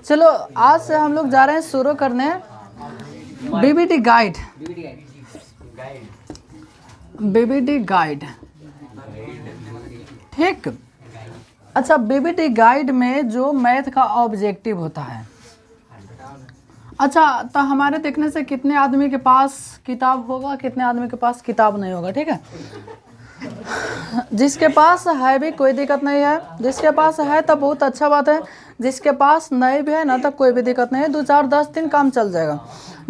चलो आज से हम लोग जा रहे हैं शुरू करने बीबीडी गाइड। बीबीडी गाइड, ठीक। अच्छा, बीबीडी गाइड में जो मैथ का ऑब्जेक्टिव होता है, अच्छा तो हमारे देखने से कितने आदमी के पास किताब होगा, कितने आदमी के पास किताब नहीं होगा, ठीक है। जिसके पास है भी कोई दिक्कत नहीं है, जिसके पास है तब बहुत अच्छा बात है, जिसके पास नहीं भी है ना तब कोई भी दिक्कत नहीं है, 2 4 10 दिन काम चल जाएगा।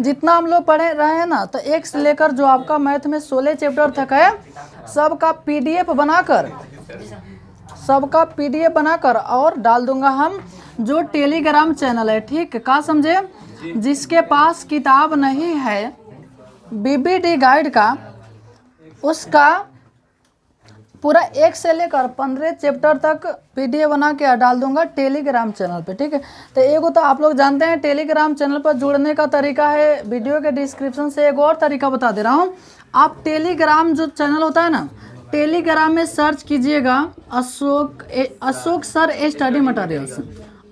जितना हम लोग पढ़े रहे हैं ना, तो 1 से लेकर जो आपका मैथ में 16 चैप्टर तक है, सबका पीडीएफ बनाकर और डाल दूंगा हम जो टेलीग्राम चैनल है, ठीक। कहा समझे? जिसके पास किताब नहीं है बीबीडी गाइड का, उसका पूरा 1 से लेकर 15 चैप्टर तक पीडीएफ बना के डाल दूंगा टेलीग्राम चैनल पे, ठीक है। तो एगो तो आप लोग जानते हैं टेलीग्राम चैनल पर जुड़ने का तरीका है, वीडियो के डिस्क्रिप्शन से एक और तरीका बता दे रहा हूँ। आप टेलीग्राम जो चैनल होता है ना, टेलीग्राम में सर्च कीजिएगा Ashok sir study materials,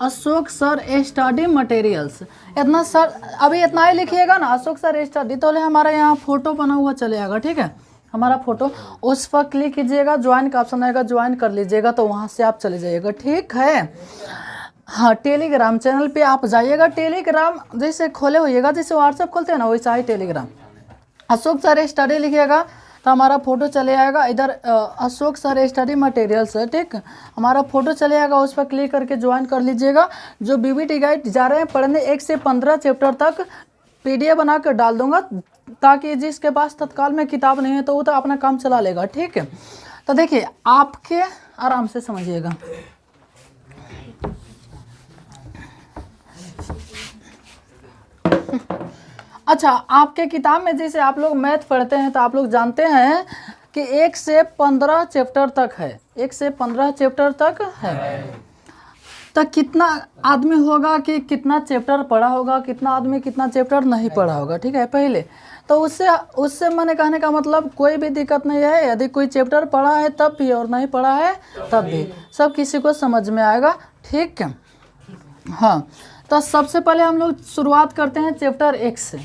Ashok sir study materials. इतना सर अभी इतना ही लिखिएगा ना, अशोक सर स्टडी, तो हमारा यहाँ फोटो बना हुआ चले आएगा, ठीक है। हमारा फोटो, उस पर क्लिक कीजिएगा, ज्वाइन का ऑप्शन आएगा, ज्वाइन कर लीजिएगा, तो वहाँ से आप चले जाइएगा, ठीक है। हाँ, टेलीग्राम चैनल पे आप जाइएगा। टेलीग्राम जैसे खोले होइएगा, जैसे व्हाट्सएप खोलते हैं ना, वैसा ही टेलीग्राम अशोक सर स्टडी लिखिएगा तो हमारा फोटो चले आएगा। इधर अशोक सर स्टडी मटेरियल्स है, ठीक। हमारा फोटो चले आएगा, उस पर क्लिक करके ज्वाइन कर लीजिएगा। जो बीबीडी गाइड जा रहे हैं पढ़ने, 1 से 15 चैप्टर तक पीडीएफ बना कर डाल दूंगा, ताकि जिसके पास तत्काल में किताब नहीं है तो वो तो अपना काम चला लेगा, ठीक है। तो देखिए, आपके आराम से समझिएगा। अच्छा, आपके किताब में जैसे आप लोग मैथ पढ़ते हैं तो आप लोग जानते हैं कि 1 से 15 चैप्टर तक है, 1 से 15 चैप्टर तक है। तो कितना आदमी होगा कि कितना चैप्टर पढ़ा होगा, कितना आदमी कितना चैप्टर नहीं पढ़ा होगा, ठीक है। पहले तो उससे मैंने कहने का मतलब कोई भी दिक्कत नहीं है। यदि कोई चैप्टर पढ़ा है तब भी और नहीं पढ़ा है तब भी, सब किसी को समझ में आएगा, ठीक है। हाँ, तो सबसे पहले हम लोग शुरुआत करते हैं चैप्टर 1 से।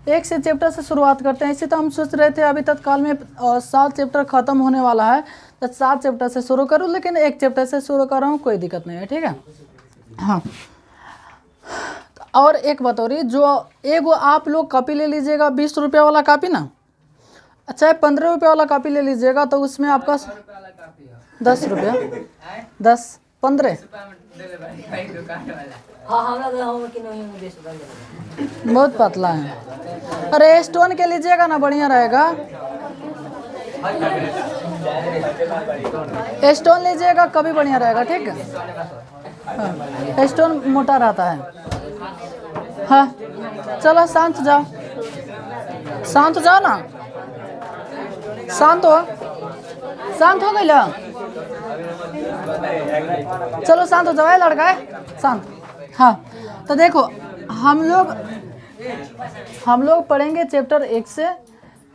1 से चैप्टर से शुरुआत करते हैं। इसे तो हम सोच रहे थे अभी तत्काल में 7 चैप्टर ख़त्म होने वाला है, तो 7 चैप्टर से शुरू करूँ, लेकिन 1 चैप्टर से शुरू कर रहा हूँ, कोई दिक्कत नहीं है, ठीक है। हाँ, और एक बात हो रही, जो एगो आप लोग कॉपी ले लीजिएगा, 20 रुपये वाला कॉपी ना, अच्छा 15 रुपये वाला कॉपी ले लीजिएगा, तो उसमें आपका 10 रुपया, 10 15 बहुत पतला है। अरे स्टोन के लीजिएगा ना, बढ़िया रहेगा। स्टोन लीजिएगा कभी बढ़िया रहेगा, ठीक है। हाँ, स्टोन मोटा रहता है। हाँ, चलो शांत जाओ, शांत जाओ ना, शांत हो गई ला, चलो शांत हो जाओ, लड़का है शांत। हाँ, तो देखो हम लोग पढ़ेंगे चैप्टर 1 से।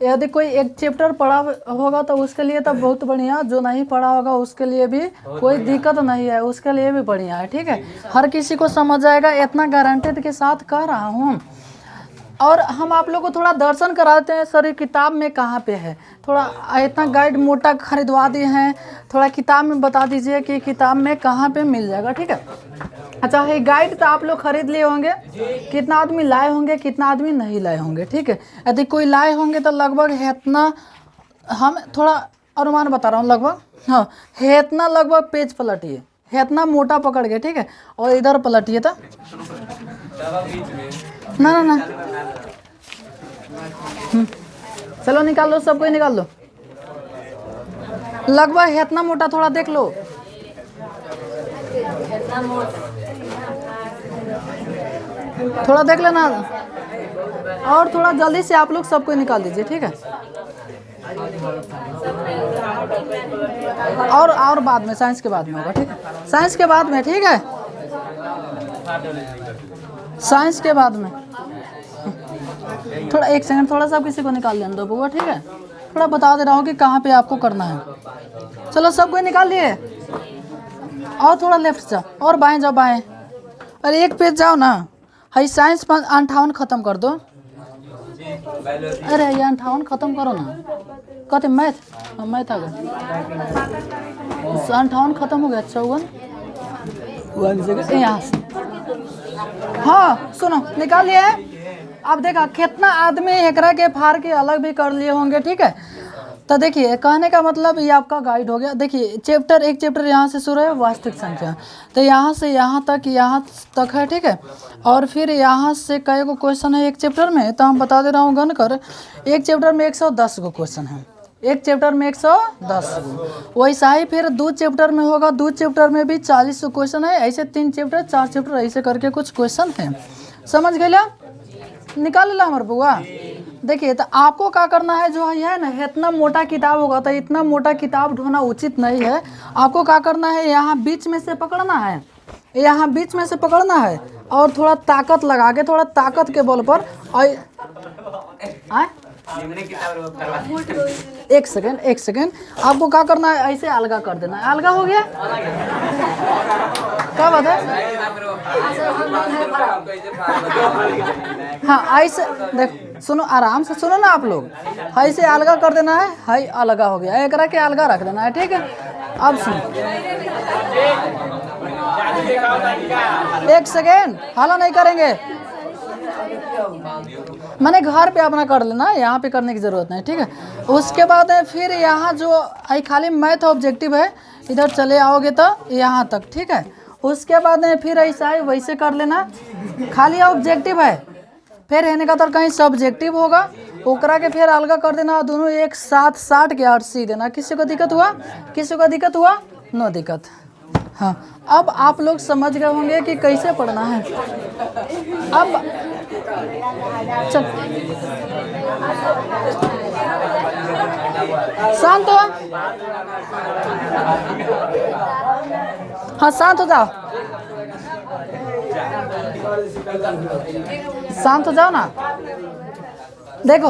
यदि कोई एक चैप्टर पढ़ा होगा तो उसके लिए तो बहुत बढ़िया, जो नहीं पढ़ा होगा उसके लिए भी कोई दिक्कत नहीं है, उसके लिए भी बढ़िया है, ठीक है। हर किसी को समझ आएगा, इतना गारंटेड के साथ कह रहा हूँ। और हम आप लोग को थोड़ा दर्शन करा देते हैं, सर ये किताब में कहाँ पे है, थोड़ा इतना गाइड मोटा खरीदवा दिए हैं, थोड़ा किताब में बता दीजिए कि किताब में कहाँ पे मिल जाएगा, ठीक है। अच्छा, ये गाइड तो आप लोग खरीद लिए होंगे, कितना आदमी लाए होंगे, कितना आदमी नहीं लाए होंगे, ठीक है। यदि कोई लाए होंगे तो लगभग है इतना, हम थोड़ा अनुमान बता रहा हूँ, लगभग हाँ है इतना, लगभग पेज पलटिए, है इतना मोटा पकड़ के, ठीक है। और इधर पलटिए तो ना चलो निकाल लो, सब कोई निकाल लो, लगभग है इतना मोटा, थोड़ा देख लो, थोड़ा देख लेना, और थोड़ा जल्दी से आप लोग सब कोई निकाल दीजिए, ठीक है। और बाद में, साइंस के बाद में होगा, ठीक है, साइंस के बाद में, ठीक है, साइंस के बाद में। थोड़ा 1 सेकंड, थोड़ा सा किसी को निकाल लेने दो बुआ, ठीक है। थोड़ा बता दे रहा हूँ कि कहाँ पे आपको करना है। चलो सब कोई निकाल लिए, और थोड़ा लेफ्ट जाओ, और बाएं जाओ, बाएं, अरे एक पेज जाओ ना, हाई साइंस 58 खत्म कर दो। अरे ये 58 खत्म करो ना, कहते मैथ, मैथ आ गया 58 खत्म हो गया। 54 यहाँ से, हाँ सुनो निकाल लिया है। अब देखा कितना आदमी एकरा के फाड़ के अलग भी कर लिए होंगे, ठीक है। तो देखिए कहने का मतलब ये आपका गाइड हो गया। देखिए चैप्टर, एक चैप्टर यहाँ से शुरू है वास्तविक संख्या, तो यहाँ से यहाँ तक है, ठीक है। और फिर यहाँ से कई को क्वेश्चन है एक चैप्टर में, तो हम बता दे रहा हूँ गन कर, एक चैप्टर में 110 को क्वेश्चन है, एक चैप्टर में 110 को। वैसा ही फिर 2 चैप्टर में होगा, 2 चैप्टर में भी 40 क्वेश्चन है। ऐसे 3 चैप्टर 4 चैप्टर ऐसे करके कुछ क्वेश्चन है, समझ गए? निकाल ला हमारे बुआ। देखिए तो आपको क्या करना है, जो है ना इतना मोटा किताब होगा तो इतना मोटा किताब ढोना उचित नहीं है। आपको क्या करना है, यहाँ बीच में से पकड़ना है, यहाँ बीच में से पकड़ना है और थोड़ा ताकत लगा के, थोड़ा ताकत के बल पर एक सेकेंड आपको क्या करना है, ऐसे अलगा कर देना है। अलगा हो गया, क्या बात है? हाँ ऐसे देख, सुनो आराम से सुनो ना आप लोग, ऐसे अलगा कर देना है। हाई अलगा हो गया, एक के अलगा रख देना है, ठीक है। अब सुनो, एक सेकेंड हाला नहीं करेंगे, मैंने घर पे अपना कर लेना, यहाँ पे करने की जरूरत नहीं, ठीक है। उसके बाद है फिर यहाँ जो आई खाली मैथ ऑब्जेक्टिव है, इधर चले आओगे तो यहाँ तक, ठीक है। उसके बाद है फिर ऐसा ही वैसे कर लेना, खाली ऑब्जेक्टिव है, फिर रहने का तो कहीं सब्जेक्टिव होगा, ओकरा के फिर अलगा कर देना, दोनों एक साथ 60 के 80 देना। किसी को दिक्कत हुआ? किसी को दिक्कत हुआ? नो दिक्कत। हाँ अब आप लोग समझ गए होंगे कि कैसे पढ़ना है। अब चल शांत हो, हाँ शांत हो जाओ, शांत हो जाओ ना। देखो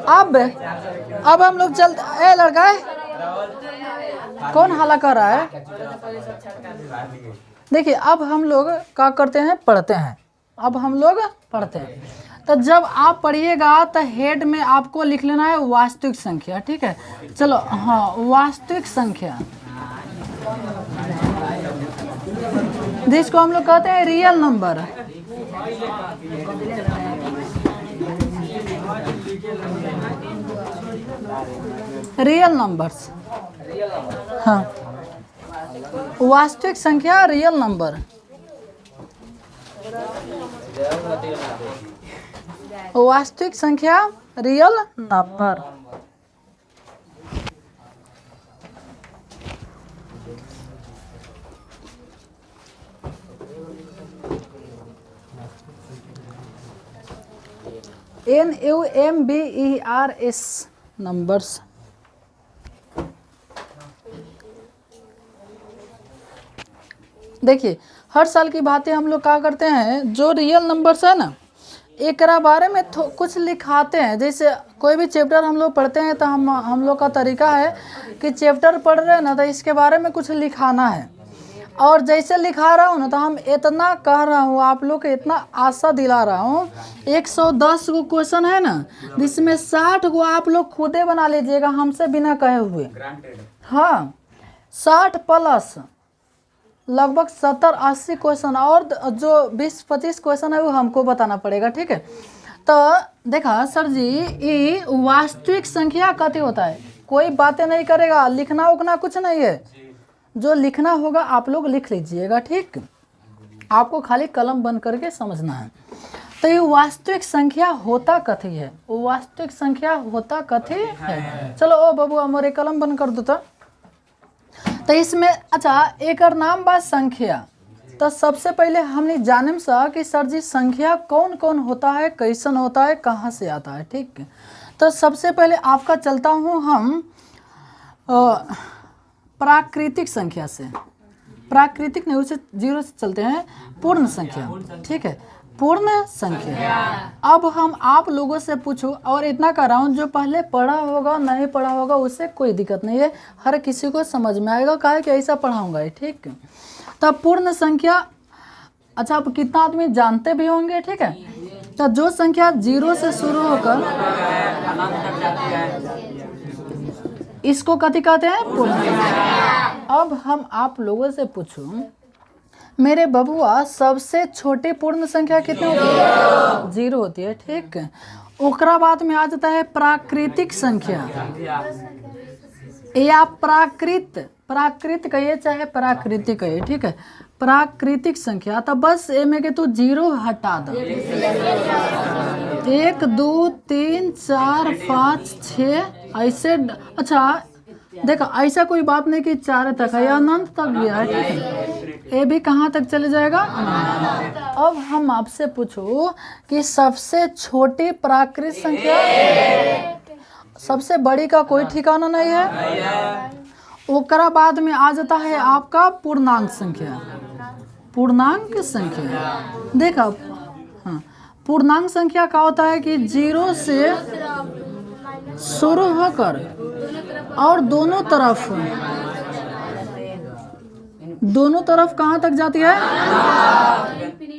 अब हम लोग चलते। ए लड़का है, कौन हल्ला कर रहा है? देखिए अब हम लोग क्या करते हैं, पढ़ते हैं। अब हम लोग पढ़ते हैं, तो जब आप पढ़िएगा तो हेड में आपको लिख लेना है वास्तविक संख्या, ठीक है। चलो हाँ वास्तविक संख्या, जिसको हम लोग कहते हैं रियल नंबर। रियल नंबर्स, हाँ वास्तविक संख्या रियल नंबर। वास्तविक संख्या रियल नंबर। NUMBERS numbers. देखिए हर साल की बातें हम लोग क्या करते हैं, जो रियल नंबर्स है ना, एक बारे में कुछ लिखाते हैं। जैसे कोई भी चैप्टर हम लोग पढ़ते हैं तो हम लोग का तरीका है कि चैप्टर पढ़ रहे हैं ना, तो इसके बारे में कुछ लिखाना है। और जैसे लिखा रहा हूँ ना, तो हम इतना कह रहा हूँ, आप लोग को इतना आशा दिला रहा हूँ, 110 को क्वेश्चन है ना, जिसमें 60 को आप लोग खुदे बना लीजिएगा हमसे बिना कहे हुए। हाँ 60 प्लस लगभग 70-80 क्वेश्चन, और जो 20-25 क्वेश्चन है वो हमको बताना पड़ेगा, ठीक है। तो देखा सर जी, ये वास्तविक संख्या कथी होता है, कोई बातें नहीं करेगा, लिखना उखना कुछ नहीं है, जो लिखना होगा आप लोग लिख लीजिएगा, ठीक। आपको खाली कलम बंद करके समझना है। तो ये वास्तविक संख्या होता कथी है, वास्तविक संख्या होता कथी है। चलो ओ बाबू हमारे कलम बंद कर दो। तो इसमें अच्छा एक नाम बा संख्या। तो सबसे पहले हमने जाने में सा कि सर जी संख्या कौन कौन होता है, कैसन होता है, कहाँ से आता है, ठीक। तो सबसे पहले आपका चलता हूँ हम प्राकृतिक संख्या से, प्राकृतिक नहीं उसे 0 से चलते हैं, पूर्ण संख्या, ठीक है। पूर्ण संख्या। अब हम आप लोगों से पूछो, और इतना कर रहा हूँ, जो पहले पढ़ा होगा नहीं पढ़ा होगा उससे कोई दिक्कत नहीं है, हर किसी को समझ में आएगा, काहे कि ऐसा पढ़ाऊंगा, ठीक। तब पूर्ण संख्या अच्छा, अब कितना आदमी जानते भी होंगे, ठीक है। तो जो संख्या 0 से शुरू होकर इसको कथी कहते हैं? पूर्ण संख्या। अब हम आप लोगों से पूछूं, मेरे बबुआ सबसे छोटी पूर्ण संख्या कितनी होती है? 0 होती है, ठीक है। ओकरा बाद में आ जाता है प्राकृतिक संख्या, या प्राकृत कहिए चाहे प्राकृतिक कहिए, ठीक है। प्राकृतिक संख्या तो बस ए में के तू 0 हटा दो। 1 2 3 4 5 6 ऐसे। अच्छा देखो, ऐसा कोई बात नहीं कि 4 तक है या अनंत तक गया है, ठीक है। ए भी कहाँ तक चले जाएगा? अब हम आपसे पूछो कि सबसे छोटी प्राकृत संख्या, सबसे बड़ी का कोई ठिकाना नहीं है। ओकरा बाद में आ जाता है आपका पूर्णांक संख्या। पूर्णांक संख्या देखा, हाँ, पूर्णांक संख्या का होता है कि 0 से शुरू होकर और दोनों तरफ कहाँ तक जाती है?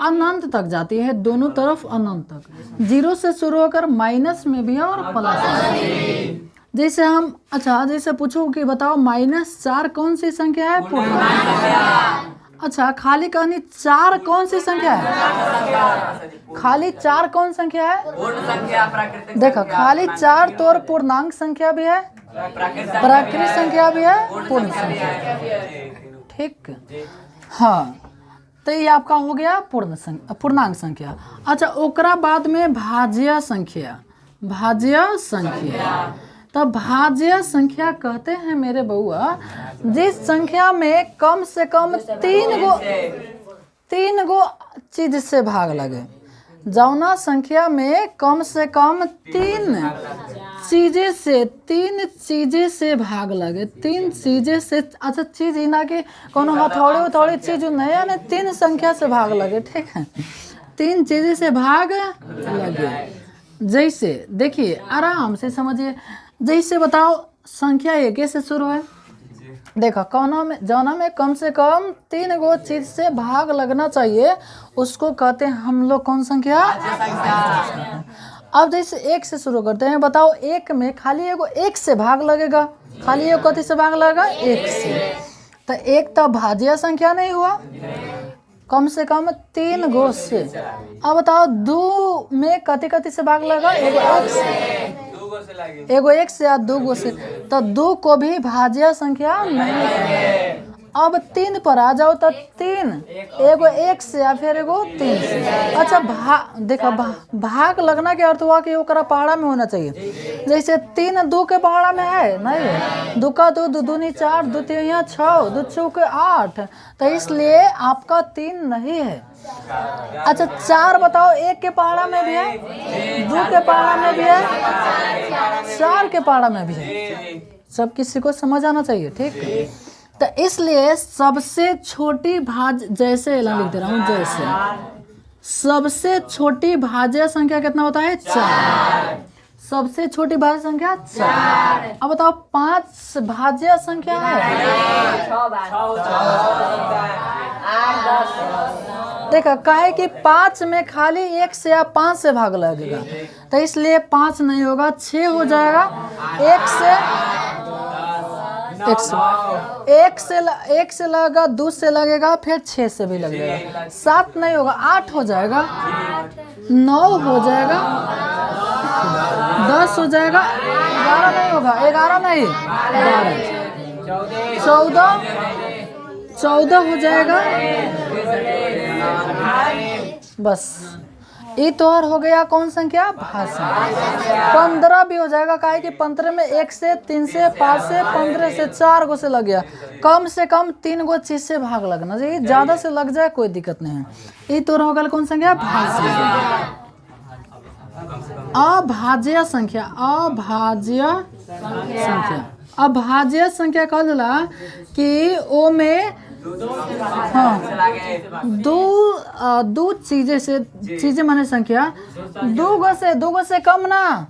अनंत तक जाती है, दोनों तरफ अनंत तक। 0 से शुरू होकर माइनस में भी है और प्लस में। जैसे हम, अच्छा जैसे पूछो कि बताओ -4 कौन सी संख्या है? पूर्ण। अच्छा, खाली कहनी 4 कौन सी संख्या है? खाली 4 कौन संख्या है? पूर्ण संख्या। देखो, खाली 4 तो और पूर्णांक संख्या भी है, प्राकृत संख्या भी है, पूर्ण संख्या, ठीक। हाँ, तो ये आपका हो गया पूर्णांक संख्या। अच्छा, ओकरा बाद में भाज्य संख्या। तब भाज्य संख्या कहते हैं मेरे बउआ जिस संख्या में कम से कम 3 गो चीज से भाग लगे। जौना संख्या में कम से कम 3 चीजें से भाग लगे। 3 चीजें से, अच्छा चीज ही ना कि कोनो हथौड़ी चीज नहीं है, 3 संख्या से भाग लगे, ठीक है। 3 चीजें से भाग लगे। जैसे देखिए, आराम से समझिए। जैसे बताओ, संख्या 1 से शुरू है। देखो, जौना में कम से कम 3 गो चीज से भाग लगना चाहिए, उसको कहते हैं हम लोग कौन संख्या? अब जैसे 1 से शुरू करते हैं। बताओ, 1 में खाली एगो 1 से भाग लगेगा। खाली एगो कथी से भाग लगेगा? 1 से। तो 1 तो भाज्य संख्या नहीं हुआ, कम से कम 3 गो से। अब बताओ, 2 में कथी से भाग लगा? एगो 1 से या 2 गो से। तो 2 को भी भाज्य संख्या नहीं है। अब 3 पर आ जाओ तो 3 एगो 1 से या फिर एगो 3 से। अच्छा, देखो भाग लगना के अर्थ हुआ कि ओकरा पहाड़ा में होना चाहिए। जैसे 3 2 के पहाड़ा में है नहीं है। 2 का 2, 2 दूनी 4, 2 3 6, 2 चौके 8। तो इसलिए आपका 3 नहीं है। अच्छा, 4 बताओ, 1 के पहाड़ा में भी है, 2 के पहाड़ा में भी है, 4 के पहाड़ा में भी है। सब किसी को समझ आना चाहिए, ठीक। तो इसलिए सबसे छोटी जैसे लिख दे रहा हूँ, जैसे सबसे छोटी भाज्य संख्या कितना होता है? 4। सबसे छोटी भाज्य संख्या 4। अब बताओ, 5 भाज्य संख्या है? देखा, काहे कि 5 में खाली 1 से या 5 से भाग लगेगा, तो इसलिए 5 नहीं होगा, 6 हो जाएगा। 1 से लगेगा, 2 से लगेगा, फिर 6 से भी लगेगा। 7 नहीं होगा, 8 हो जाएगा, 9 हो जाएगा, 10 हो जाएगा, 11 नहीं होगा, 11 नहीं, 12, 14 हो जाएगा। बस ये तो और हो गया कौन संख्या? भाज्य। 15 भी हो जाएगा, काहे कि 15 में 1 से, 3 से, 5 से, 15 से 4 गो से लग गया। कम से कम 3 गो चीज से भाग लगना चाहिए, ज्यादा से लग जाए कोई दिक्कत नहीं है। ये तो हो गया कौन संख्या? भाज्य। अभाज्य संख्या। अभाज्य संख्या कहला कि ओ में दो चीजें माने संख्या 2 गो से कम ना,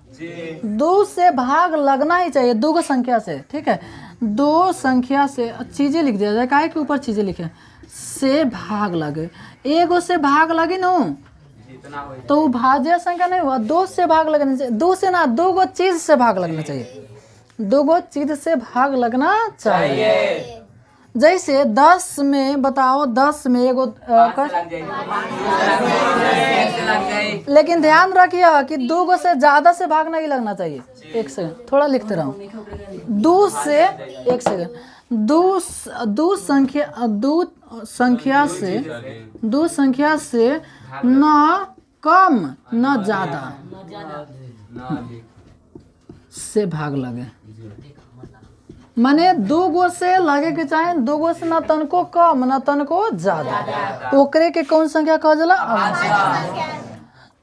2 से भाग लगना ही चाहिए, 2 गो संख्या से, ठीक है। 2 संख्या से चीजें लिख दिया जाए, काहे के ऊपर चीजें लिखे? से भाग लगे, एगो से भाग लगे न तो वो भाज्य संख्या नहीं हुआ, 2 से भाग लगना चाहिए, 2 से ना 2 गो चीज से भाग लगना चाहिए, 2 गो चीज से भाग लगना चाहिए। जैसे 10 में बताओ, 10 में एगो लेकिन ध्यान रखिए कि 2 गो से ज्यादा से भाग नहीं लगना चाहिए। 1 सेकंड थोड़ा लिखते रहो, 2 से 1 सेकंड 2 संख्या से न कम न ज्यादा से भाग लगे, माने 2 गो से लगे के चाहे, 2 गो से न तनको कम न तनको ज्यादा, ओकरे के कौन संख्या कहल जाला?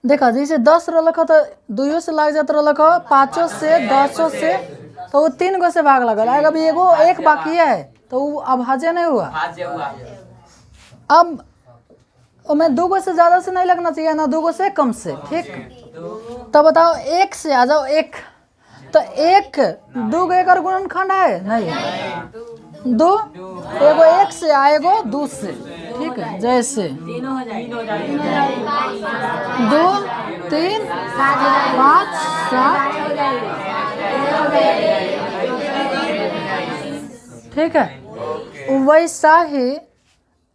देखा जैसे 10 रहलक तो 2 से लग जात रहलक, 5 से 10 से तो वो 3 गो से भाग लगल, अभी एगो एक बाकी है तो वो अभाज्य नहीं हुआ। अब मैं 2 गो से ज्यादा से नहीं लगना चाहिए ना 2 गो से कम से, ठीक। तो बताओ 1 से आ जाओ, 1 तो 1 2 गो एक गुणनखंड है नहीं, 2 एगो 1 से आएगो 2 से, ठीक है। जैसे 2 3 5 7, ठीक है। वैसा ही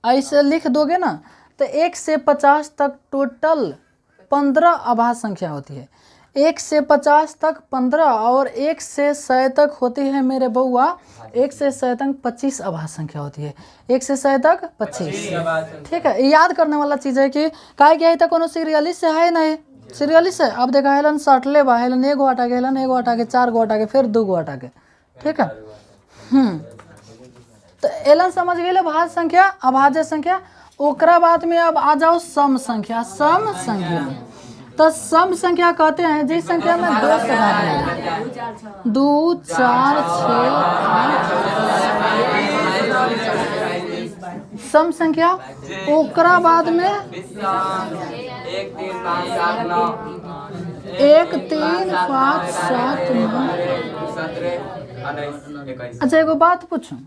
ऐसे लिख दोगे ना तो 1 से 50 तक टोटल 15 अभाज्य संख्या होती है। 1 से 50 तक 15 और 1 से 100 तक होती है मेरे बउआ, 1 से 100 तक 25 अभाज्य संख्या होती है। 1 से 100 तक 25, ठीक है। याद करने वाला चीज़ है कि काय क्या है कोनो सीरियली से है नहीं, सीरियली से अब देखा हेलन सटले बा, हेलन एगो हटा के, हेलन एगो हटा के, 4 गो हटा के, फिर 2 गो हटा के, ठीक है। तो एलन समझ गए भाज्य संख्या अभाज्य संख्या। ओकरा बाद में अब आ जाओ सम संख्या। सम संख्या तो सम संख्या कहते हैं जिस संख्या में 2 से भाग लगे, 2 4 6 सम संख्या। ओकरा बाद में 1 3 5 7 9। अच्छा एगो बात पूछूं,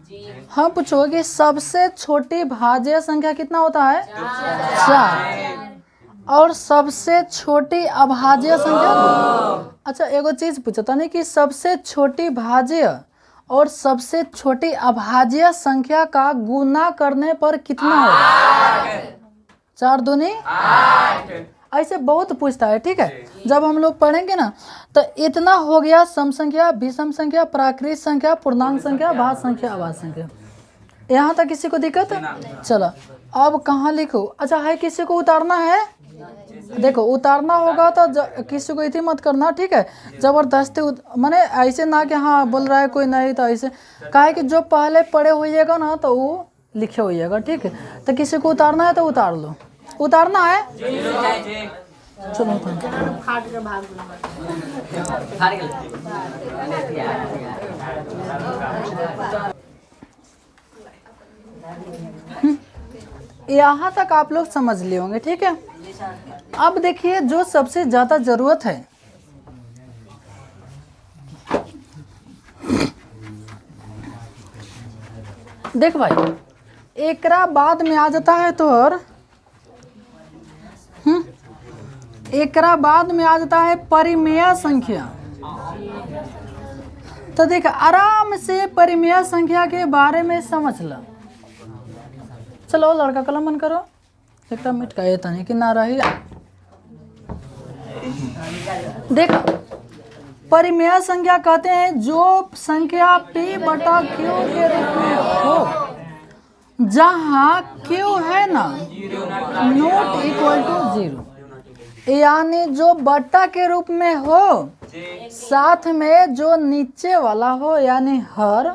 हम पूछो कि सबसे छोटी भाज्य संख्या कितना होता है? 4। और सबसे छोटी अभाज्य संख्या? अच्छा एगो चीज पूछो तनी कि सबसे छोटी भाज्य और सबसे छोटी अभाज्य संख्या का गुना करने पर कितना होगा? 4 दूनी 8। ऐसे बहुत पूछता है, ठीक है। जब हम लोग पढ़ेंगे ना तो इतना हो गया सम संख्या, विषम संख्या, प्राकृत संख्या, पूर्णांक संख्या, भाज्य संख्या, अभाज्य संख्या। यहाँ तक किसी को दिक्कत? चलो अब कहाँ लिखो? अच्छा है किसी को उतारना है? देखो उतारना होगा तो किसी को इतनी मत करना, ठीक है। जबरदस्ती माने ऐसे ना कि हाँ बोल रहा है कोई नहीं, तो ऐसे कहा कि जो पहले पढ़े होइएगा ना तो वो लिखे होइएगा, ठीक है। तो किसी को उतारना है तो उतार लो। उतारना है? चलो यहाँ तक आप लोग समझ लिए होंगे, ठीक है। अब देखिए जो सबसे ज्यादा जरूरत है, देख भाई एकरा बाद में आ जाता है तो एकरा बाद में आ जाता है परिमेय संख्या। तो देख आराम से परिमेय संख्या के बारे में समझ लो। चलो लड़का कलम बंद करो, एक मिनट का ये तनी कि ना रही। देखो परिमेय संख्या कहते हैं जो संख्या p बटा q के रूप में हो, जहां q है ना नॉट इक्वल टू 0, यानी जो बट्टा के रूप में हो, साथ में जो नीचे वाला हो यानी हर,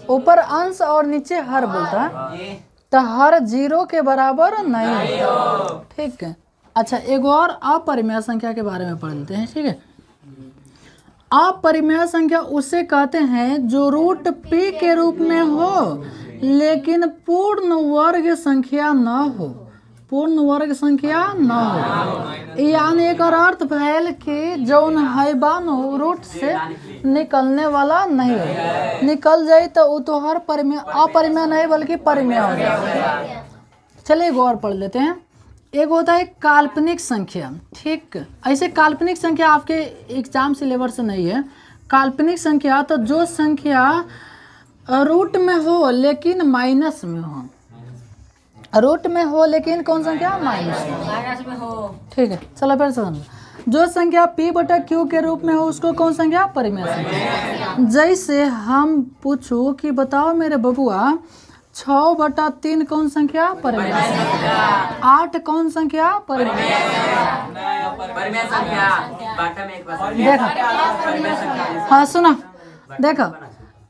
ऊपर अंश और नीचे हर बोलता है, तो हर 0 के बराबर नहीं, ठीक है। अच्छा एक और अपरिमेय संख्या के बारे में पढ़ लेते हैं, ठीक है। अपरिमेय संख्या उसे कहते हैं जो रूट p के रूप में हो लेकिन पूर्ण वर्ग संख्या न हो, पूर्ण वर्ग संख्या न हो, यानी एक अर्थ भैल कि जौन हैबान रूट से निकलने वाला नहीं हो, निकल जाए तो वो तो हर परिमेय अपरिमेय नहीं बल्कि परिमेय हो जाए। चलिए एक और पढ़ लेते हैं। एक होता है काल्पनिक संख्या, ठीक। ऐसे काल्पनिक संख्या आपके एग्जाम सिलेबस से नहीं है। काल्पनिक संख्या तो जो संख्या रूट में हो लेकिन माइनस में हो, रूट में हो लेकिन कौन संख्या माइनस में हो, ठीक है। चलो फिर से समझो, जो संख्या p बटा q के रूप में हो उसको कौन संख्या परिमेय संख्या। जैसे हम पूछो कि बताओ मेरे बबुआ 6 बटा 3 कौन संख्या परिमेय संख्या, 8 कौन संख्या परिमेय संख्या। देखो हाँ सुना, देखो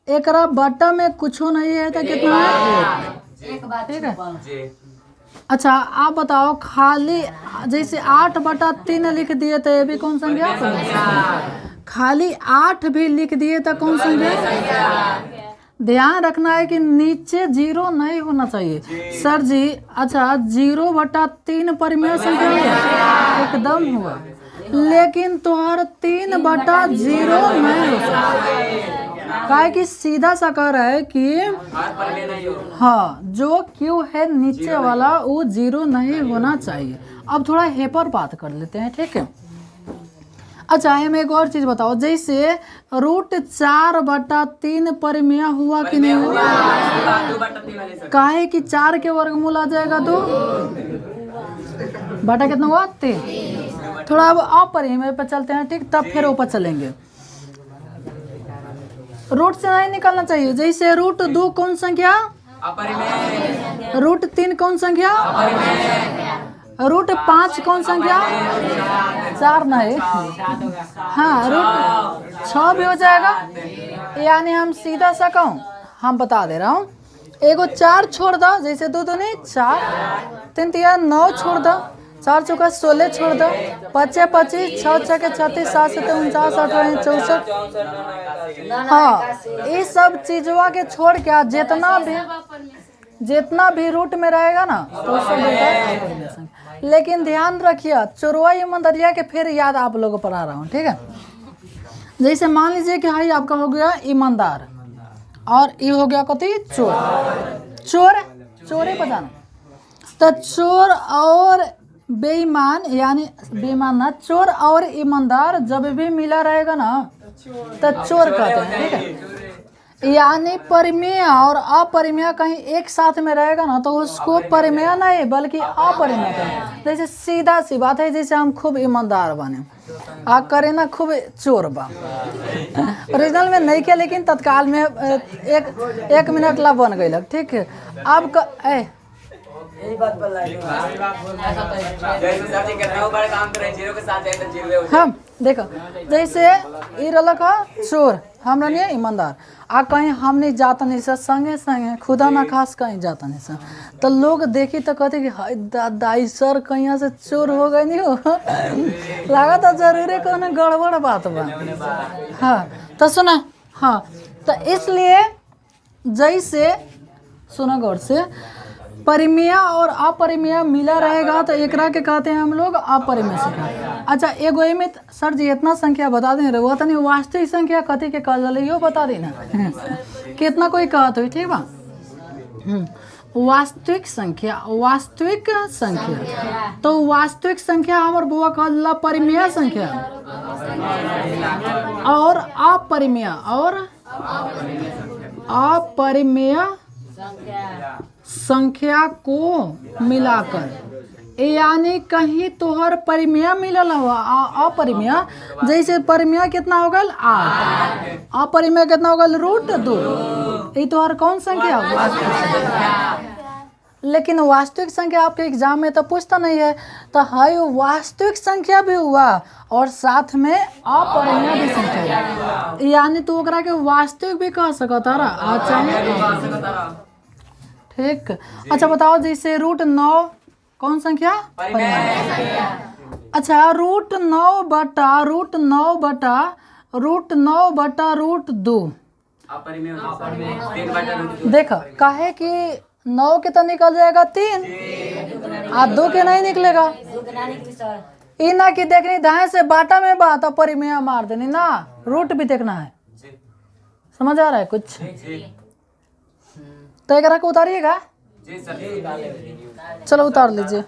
एकरा बटा में कुछ नहीं है तो कितना है, ठीक है। अच्छा आप बताओ, खाली जैसे 8 बटा 3 लिख दिए तो ये भी कौन संख्या, खाली 8 भी लिख दिए तो कौन संख्या। ध्यान रखना है कि नीचे 0 नहीं होना चाहिए सर जी। अच्छा 0 बटा 3 परिमेय संख्या एकदम हुआ, लेकिन तुम्हारा 3 बटा 0 नहीं हो सकता, काहे कि सीधा सा कह रहा है कि हाँ जो क्यू है नीचे वाला वो 0 नहीं होना चाहिए। अब थोड़ा हेपर बात कर लेते हैं, ठीक है। अच्छा हमें एक और चीज बताओ, जैसे रूट 4 बटा 3 परिमेय हुआ कि नहीं हुआ, काहे कि 4 के वर्गमूल आ जाएगा तो बटा कितना हुआ 3। थोड़ा अब अपरिमेय पे चलते हैं, ठीक, तब फिर ऊपर चलेंगे। रूट से नहीं निकालना चाहिए, जैसे रूट 2 कौन संख्या, रूट 3 कौन संख्या, रूट 5 कौन संख्या, 4 नहीं, हाँ रूट 6 भी हो जाएगा। यानी हम सीधा सा कहूँ, हम बता दे रहा हूँ, एगो 4 छोड़ दो, जैसे 2 2 नहीं 4, 3 3 9 छोड़ दो, 4 चौका 16 छोड़ दो, 5 25, 6 6 के 36, 7 7 49, 8 64। हाँ ये सब चीजवा के छोड़ के जितना भी रूट में रहेगा ना तो सब। लेकिन ध्यान रखिए चोरवा ईमानदारिया के फिर याद आप लोगों पर आ रहा हूँ, ठीक है। जैसे मान लीजिए कि भाई आपका हो गया ईमानदार और ये हो गया कथी चोर, चोरे बताना। तो चोर और बेईमान, यानी बेईमान ना, चोर और ईमानदार जब भी मिला रहेगा ना तो चोर कहते हैं, ठीक है। यानी परिमेय और अपरिमेय कहीं एक साथ में रहेगा ना तो उसको परिमेय नहीं बल्कि अपरिमेय कहें। जैसे सीधा सी बात है, जैसे हम खूब ईमानदार बने आ करे ना खूब चोर बा, ओरिजिनल में नहीं किया लेकिन तत्काल में एक मिनट ला बन गई, ठीक है। अब हम देखो जैसे ये रहा चोर, हम रही ईमानदार, आ कहीं हम नहीं जाता नहीं सर, संगे संगे खुदा ना खास कहीं जाता नहीं सर, तो लोग देखी तो कहते कि हाय दाई सर कहीं से चोर हो गए नहीं हो लगा तो जरूर है कौन गड़बड़ बात बा। हाँ तो सुना, हाँ तो इसलिए जैसे सुना गौर से, परिमेय और अपरिमेय मिला रहेगा तो एकरा के कहते हैं हम लोग अपरिमेय संख्या। अच्छा एगो में सर जी इतना संख्या बता दें रहे, तनी वास्तविक संख्या कथी के कहल जाला यो बता देना कितना कोई कहत हो, ठीक बा। वास्तविक संख्या, वास्तविक संख्या, तो वास्तविक संख्या हमार बुआ कहला परिमेय संख्या और अपरिमेय, और अपरिमेय संख्या को मिलाकर, यानी कहीं तोहर परिमेय मिलल हुआ अपरिमेय, जैसे परिमेय कितना हो गल 8, अपरिमेय कितना हो गल रूट 2, ये तोहर कौन संख्या, लेकिन वास्तविक संख्या आपके एग्जाम में तो पूछता नहीं है, तो हाई वास्तविक संख्या भी हुआ और साथ में अपरिमेय भी संख्या, यानी तू ओकरा के वास्तविक भी कह सकता रहा, अच्छा ठीक। अच्छा बताओ जैसे रूट 9 कौन संख्या, अच्छा रूट 9 बटा रूट 2, देखो काहे कि 9 के तो निकल जाएगा 3 और 2 के नहीं निकलेगा, ई ना कि देखनी दाएं से बाटा में बात और परिमेय मार देनी ना, रूट भी देखना है, समझ आ रहा है कुछ। तो एक को उतारिएगा, चलो उतार लीजिए।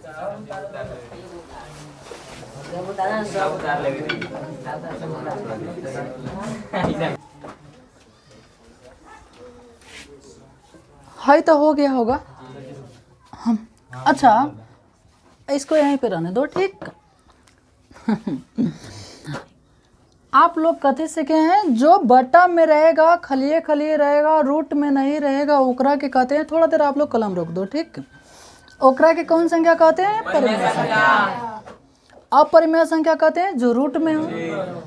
हाई तो हो गया होगा हम। अच्छा इसको यहीं पे रहने दो, ठीक। आप लोग कथी सीखे हैं, जो बटा में रहेगा खलिए खलिए रहेगा, रूट में नहीं रहेगा, ओकरा के कहते हैं। थोड़ा देर आप लोग कलम रोक दो, ठीक। ओकरा के कौन संख्या कहते हैं, परिमेय संख्या। अपरिमेय संख्या कहते हैं जो रूट में हो,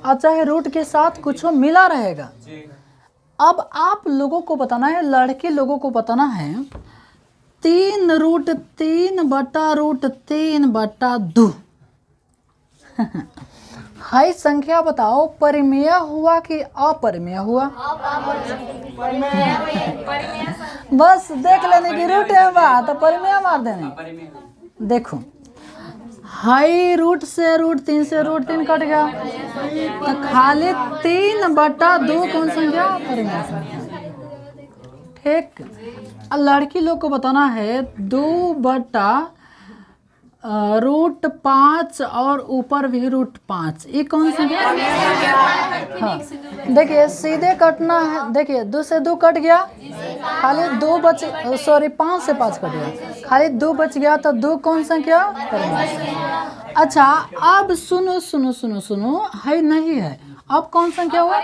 और चाहे रूट के साथ कुछ मिला रहेगा। अब आप लोगों को बताना है, लड़के लोगों को बताना है 3√3/√3/2। हाई संख्या बताओ, परिमेय हुआ कि अपरिमेय हुआ? बस देख लेने की रूट है बात, तो परिमेय मार देने। देखो हाई रूट से √3 से √3 कट गया, तो खाली 3/2 कौन संख्या, परिमेय संख्या, ठीक। लड़की लोग को बताना है 2/√5 और ऊपर भी √5, ये कौन संख्या? हाँ देखिए सीधे कटना है, देखिए 2 से 2 कट गया, खाली 2 बच, सॉरी 5 से 5 कट गया, खाली 2 बच गया, तो 2 कौन संख्या, परिमेय संख्या। अच्छा अब सुनो सुनो सुनो सुनो, है नहीं है, अब कौन संख्या हुआ,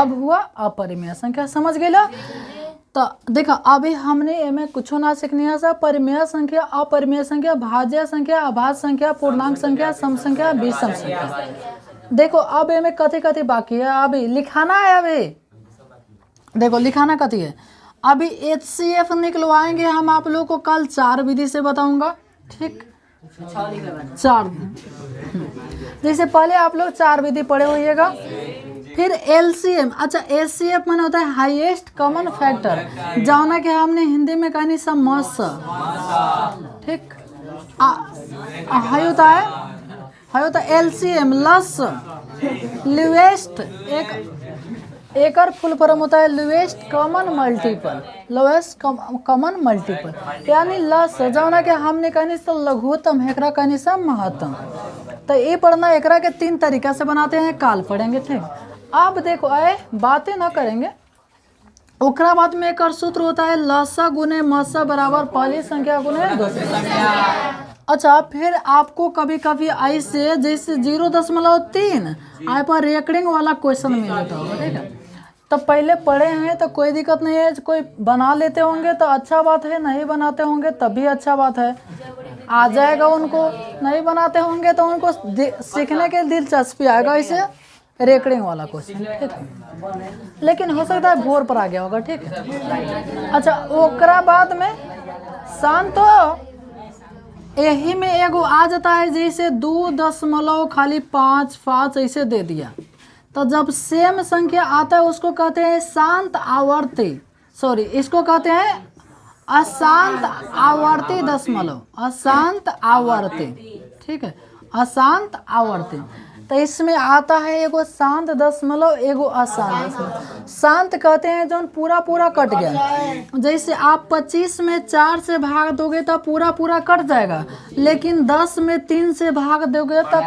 अब हुआ अपरिमेय संख्या। समझ गए ला? तो देखा अभी हमने में कुछ ना सीखनी है सब, परिमेय संख्या, अपरिमेय संख्या, भाज्य संख्या, अभाज्य संख्या, पूर्णांक संख्या, सम संख्या, विषम संख्या। देखो अब में कथी कथी बाकी है, अभी लिखाना है। अभी देखो लिखाना कथी है, अभी HCF निकलवाएंगे हम आप लोग को कल 4 विधि से बताऊंगा, ठीक। 4 जैसे पहले आप लोग 4 विधि पढ़े होइएगा, फिर LCM। अच्छा HCF माने होता है हाईएस्ट कॉमन फैक्टर, जाना कि हमने हिंदी में कहनी समस्या, ठीक। हाई होता है LCM, लस लोएस्ट, एक और फुल फॉर्म होता है lowest common multiple, lowest common multiple, यानी लस जाना कि हमने कहनी से लघुत्तम, एकरा कहनी से महत्तम। तो ये पढ़ना, एकरा के 3 तरीका से बनाते हैं, काल पढ़ेंगे, ठीक। अब देखो आए बातें ना करेंगे, ओकरा बाद में एक और सूत्र होता है लसा गुने मसा बराबर पहली संख्या गुने दूसरी संख्या। अच्छा फिर आपको कभी कभी ऐसे जैसे 0.3 आई पर रेकरिंग वाला क्वेश्चन मिल जाता होगा, ठीक है। तो पहले पढ़े हैं तो कोई दिक्कत नहीं है, कोई बना लेते होंगे तो अच्छा बात है, नहीं बनाते होंगे तब भी अच्छा बात है, आ जाएगा उनको। नहीं बनाते होंगे तो उनको सीखने के दिलचस्पी आएगा इसे रेकरिंग वाला क्वेश्चन, ठीक है। लेकिन हो सकता है भोर पर आ गया होगा, ठीक है। अच्छा ओकरा बाद में शांत हो, यही में एगो आ जाता है जैसे 2.5 ऐसे दे दिया, तो जब सेम संख्या आता है उसको कहते हैं शांत आवर्ती, सॉरी इसको कहते हैं अशांत आवर्ती दशमलव, अशांत आवर्ती, ठीक है, अशांत आवर्ती। तो इसमें आता है एगो शांत दशमलव, एगो अशांत दशमलव। शांत कहते हैं जो पूरा पूरा कट गया, जैसे आप 25 में 4 से भाग दोगे तो पूरा पूरा कट जाएगा, लेकिन 10 में 3 से भाग दोगे तो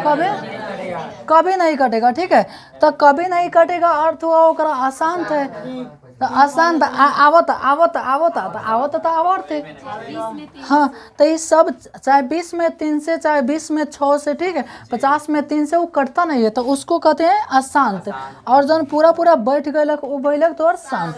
कभी नहीं कटेगा, ठीक है। तो कभी नहीं कटेगा अर्थ हुआ ओकरा अशांत है, तो अशांत आवत आवत आवत आवत तो आवर्त है। हाँ तो ये सब चाहे 20 में 3 से, चाहे 20 में 6 से, ठीक है, 50 में 3 से वो कटता नहीं है, तो उसको कहते हैं अशांत। और जो पूरा पूरा बैठ गलक वो बैलक तो और शांत।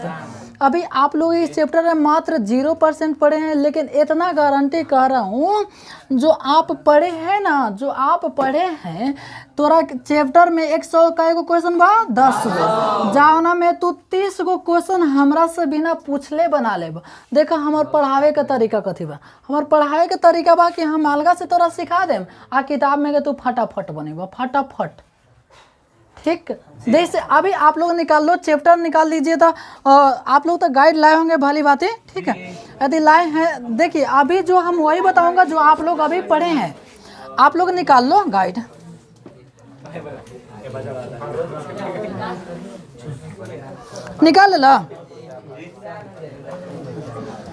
अभी आप लोग इस चैप्टर में मात्र 0% पढ़े हैं, लेकिन इतना गारंटी कह रहा हूँ जो आप पढ़े हैं ना, जो आप पढ़े हैं, तोरा चैप्टर में 100 का एगो क्वेश्चन बा 10 गो, जावना में तू 30 गो क्वेश्चन हमरा से बिना पूछले बना ले। देखा हमार पढ़ावे का तरीका कथी बा, हमार पढ़ावे के तरीका बा कि हम अलगा से तोरा सिखा देम, आ किताब में के तू फटाफट बनेगा, फटाफट, ठीक। जैसे अभी आप लोग निकाल लो, चैप्टर निकाल लीजिए, तो आप लोग तो गाइड लाए होंगे, भली बात है, ठीक है। यदि लाए हैं, देखिए अभी जो हम वही बताऊंगा जो आप लोग अभी पढ़े हैं, आप लोग निकाल लो गाइड। निकाल ला।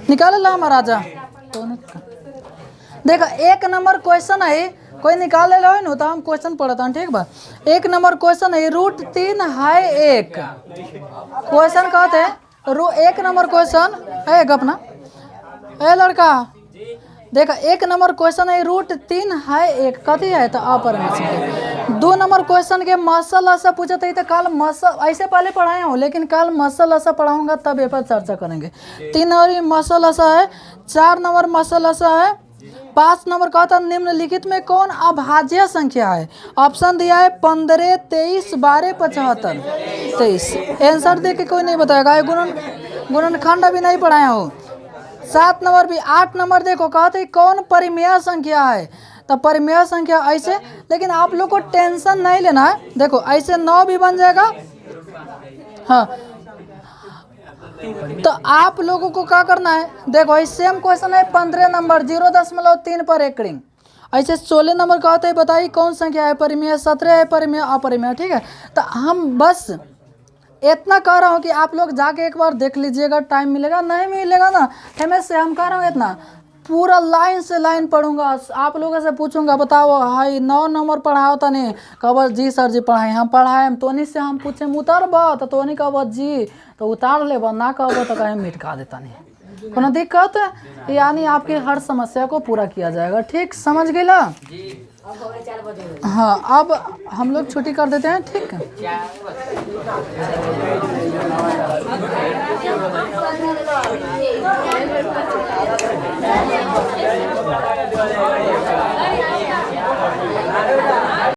निकाले ला महाराजा। देखो 1 नंबर क्वेश्चन है, कोई निकाल ले लो है ना, तो हम क्वेश्चन पढ़ता हूँ, ठीक बा। 1 नंबर क्वेश्चन है √3 है 1। क्वेश्चन कहते हैं 1 नंबर क्वेश्चन है अपना ए लड़का, देखा 1 नंबर क्वेश्चन है √3 है 1 कथी है तो अपरिमेय। 2 नंबर क्वेश्चन के मसल ऐसा पूछा था, तो कल मसल ऐसे पहले पढ़ाया हूँ, लेकिन कल मसल ऐसा पढ़ाऊंगा तब ये पर चर्चा करेंगे। 3 नंबर मसल ऐसा है, 4 नंबर मसल ऐसा है, 5 नंबर कहता निम्नलिखित में कौन अभाज्य संख्या है। ऑप्शन दिया है 15, 23, 12, 75, 23। आंसर दे के कोई नहीं बताएगा, गुणनखंड अभी नहीं पढ़ाया हूँ। 7 नंबर भी। 8 नंबर देखो कहते कौन परिमेय संख्या है, तो परिमेय संख्या ऐसे, लेकिन आप लोग को टेंशन नहीं लेना है। देखो ऐसे 9 भी बन जाएगा, हाँ। तो आप लोगों को क्या करना है, देखो ऐसे सेम क्वेश्चन है 15 नंबर 0.3 पर एक रिंग। ऐसे 16 नंबर कहते हैं बताइए कौन संख्या है परिमेय, 17 है परिमेय अपरिमेय, ठीक है। तो हम बस इतना कह रहा हूँ कि आप लोग जाके एक बार देख लीजिएगा, टाइम मिलेगा नहीं मिलेगा ना हमें से हम कह रहा हूँ इतना पूरा लाइन से लाइन पढ़ूंगा। आप लोगों से पूछूंगा बताओ हाई 9 नंबर पढ़ाओ तनी, कब जी सर जी पढ़ाए, हम पढ़ाए तोनी से हम पूछे उतरबा तो तोनी कब जी तो उतार ले, ना कहब तो कहीं मिटका देता नहीं, कोनो दिक्कत। यानी आपकी हर समस्या को पूरा किया जाएगा, ठीक समझ गए ला। हाँ अब हम लोग छुट्टी कर देते हैं, ठीक है।